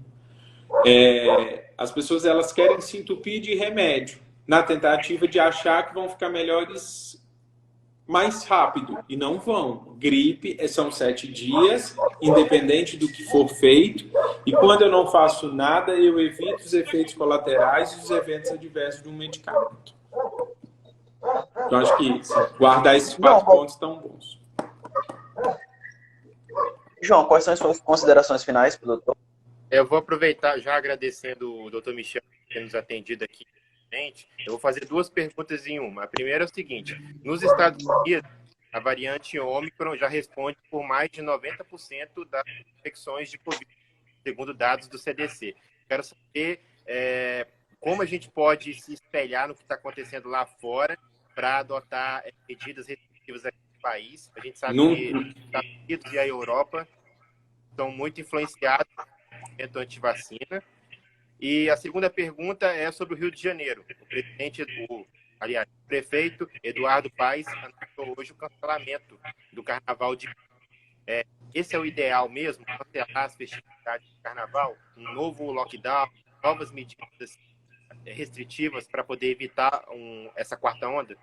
As pessoas elas querem se entupir de remédio, na tentativa de achar que vão ficar melhores mais rápido, e não vão. Gripe são 7 dias, independente do que for feito, e quando eu não faço nada, eu evito os efeitos colaterais e os eventos adversos de um medicamento. Então, acho que guardar esses 4 pontos tão bons.
João, quais são as suas considerações finais, doutor?
Eu vou aproveitar, já agradecendo o Dr. Michel por ter nos atendido aqui. Eu vou fazer duas perguntas em uma. A primeira é o seguinte: nos Estados Unidos, a variante Ômicron já responde por mais de 90% das infecções de Covid, segundo dados do CDC. Quero saber como a gente pode se espelhar no que está acontecendo lá fora para adotar medidas restritivas aqui no país. A gente sabe que os Estados Unidos e a Europa são muito influenciados pelo movimento antivacina. E a segunda pergunta é sobre o Rio de Janeiro. O prefeito Eduardo Paes anunciou hoje o cancelamento do Carnaval de... esse é o ideal mesmo? Cancelar as festividades de Carnaval? Um novo lockdown? Novas medidas restritivas para poder evitar essa quarta onda?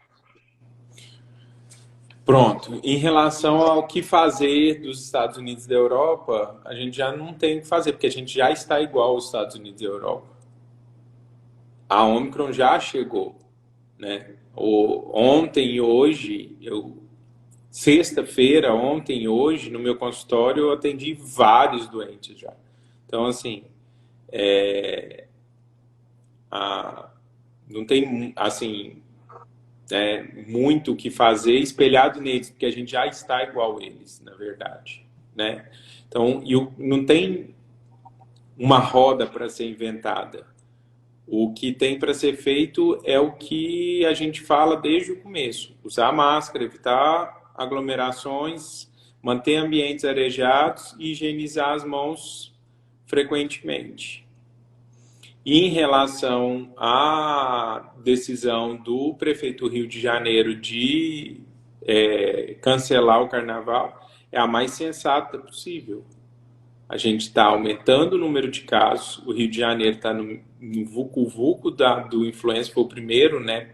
Pronto. Em relação ao que fazer dos Estados Unidos e da Europa, a gente já não tem o que fazer, porque a gente já está igual aos Estados Unidos e da Europa. A Omicron já chegou, né? Ontem e hoje, sexta-feira, ontem e hoje, no meu consultório, eu atendi vários doentes já. Então, assim, não tem, assim... muito o que fazer espelhado neles, porque a gente já está igual a eles, na verdade, né? Então, não tem uma roda para ser inventada. O que tem para ser feito é o que a gente fala desde o começo: usar máscara, evitar aglomerações, manter ambientes arejados e higienizar as mãos frequentemente. E em relação à decisão do prefeito do Rio de Janeiro de cancelar o carnaval, é a mais sensata possível. A gente está aumentando o número de casos, o Rio de Janeiro está no vucu-vucu do influenza, foi o primeiro, né,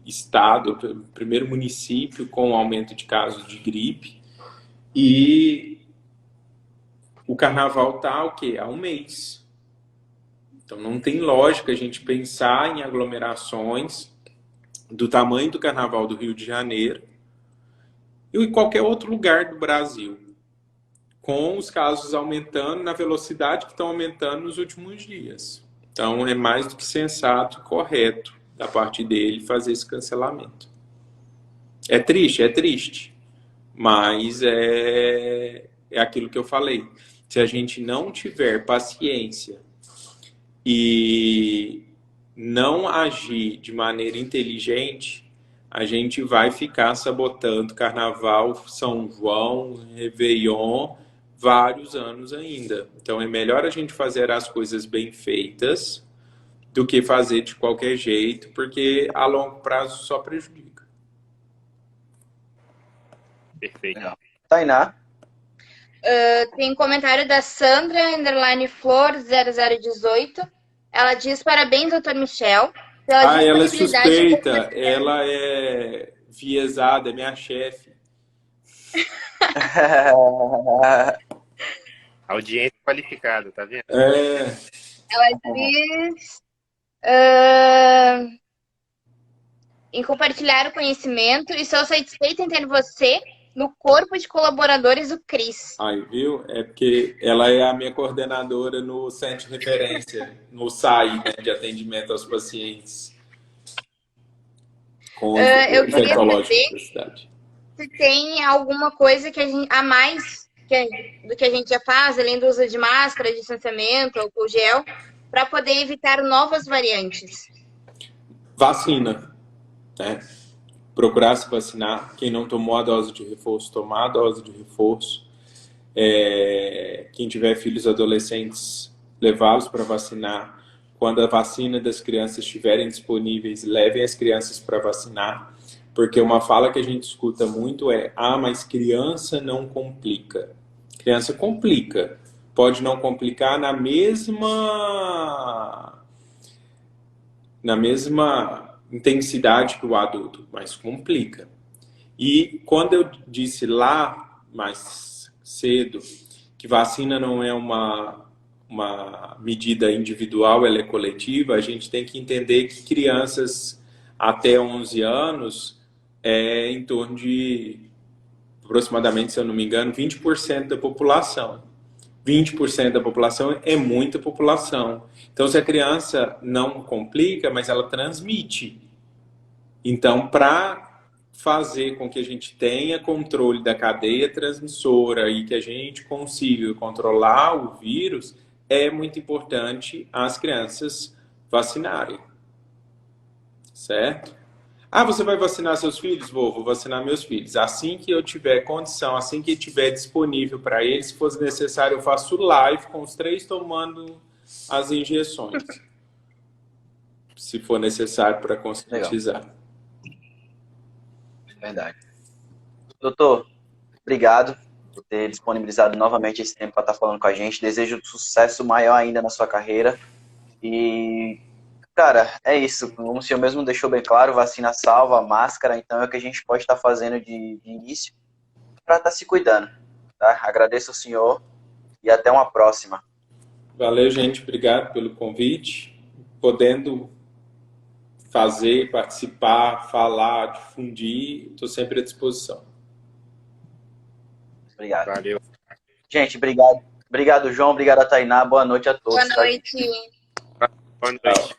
estado, o primeiro município com aumento de casos de gripe, e o carnaval está o quê? Há um mês. Então, não tem lógica a gente pensar em aglomerações do tamanho do Carnaval do Rio de Janeiro e em qualquer outro lugar do Brasil, com os casos aumentando na velocidade que estão aumentando nos últimos dias. Então, é mais do que sensato e correto da parte dele fazer esse cancelamento. É triste, mas é aquilo que eu falei. Se a gente não tiver paciência e não agir de maneira inteligente, a gente vai ficar sabotando Carnaval, São João, Réveillon, vários anos ainda. Então é melhor a gente fazer as coisas bem feitas do que fazer de qualquer jeito, porque a longo prazo só prejudica.
Perfeito.
Tainá?
Tem um comentário da Sandra, _flor 0018. Ela diz: parabéns, doutor Michel, pela
ela é
disponibilidade.
suspeita, ela é viesada, é minha chefe.
Audiência qualificada, tá vendo?
Ela diz em compartilhar o conhecimento, e sou satisfeita em ter você no corpo de colaboradores do CRIS.
Aí, viu? É porque ela é a minha coordenadora no centro de referência, no SAI, né, de atendimento aos pacientes com
eu queria
infectológicos da cidade.
Se tem alguma coisa que a mais do que a gente já faz, além do uso de máscara, distanciamento, álcool gel, para poder evitar novas variantes.
Vacina, né? Procurar se vacinar. Quem não tomou a dose de reforço, tomar a dose de reforço. Quem tiver filhos adolescentes, levá-los para vacinar. Quando a vacina das crianças estiverem disponíveis, levem as crianças para vacinar. Porque uma fala que a gente escuta muito é: mas criança não complica. Criança complica. Pode não complicar na mesma intensidade que o adulto, mas complica. E quando eu disse lá mais cedo que vacina não é uma medida individual, ela é coletiva, a gente tem que entender que crianças até 11 anos em torno de aproximadamente, se eu não me engano, 20% da população. 20% da população é muita população. Então, se a criança não complica, mas ela transmite. Então, para fazer com que a gente tenha controle da cadeia transmissora e que a gente consiga controlar o vírus, é muito importante as crianças vacinarem. Certo? Ah, você vai vacinar seus filhos? Vou vacinar meus filhos. Assim que eu tiver condição, assim que estiver disponível para eles, se fosse necessário, eu faço live com os 3 tomando as injeções. Se for necessário para conscientizar.
Verdade. Doutor, obrigado por ter disponibilizado novamente esse tempo para estar falando com a gente. Desejo sucesso maior ainda na sua carreira. E, cara, é isso. Como o senhor mesmo deixou bem claro, vacina salva, máscara, então é o que a gente pode estar fazendo de início para estar se cuidando. Tá? Agradeço ao senhor e até uma próxima.
Valeu, gente. Obrigado pelo convite. Podendo fazer, participar, falar, difundir, estou sempre à disposição.
Obrigado.
Valeu.
Gente, obrigado. Obrigado, João. Obrigado a Tainá. Boa noite a todos.
Boa noite.
Boa noite.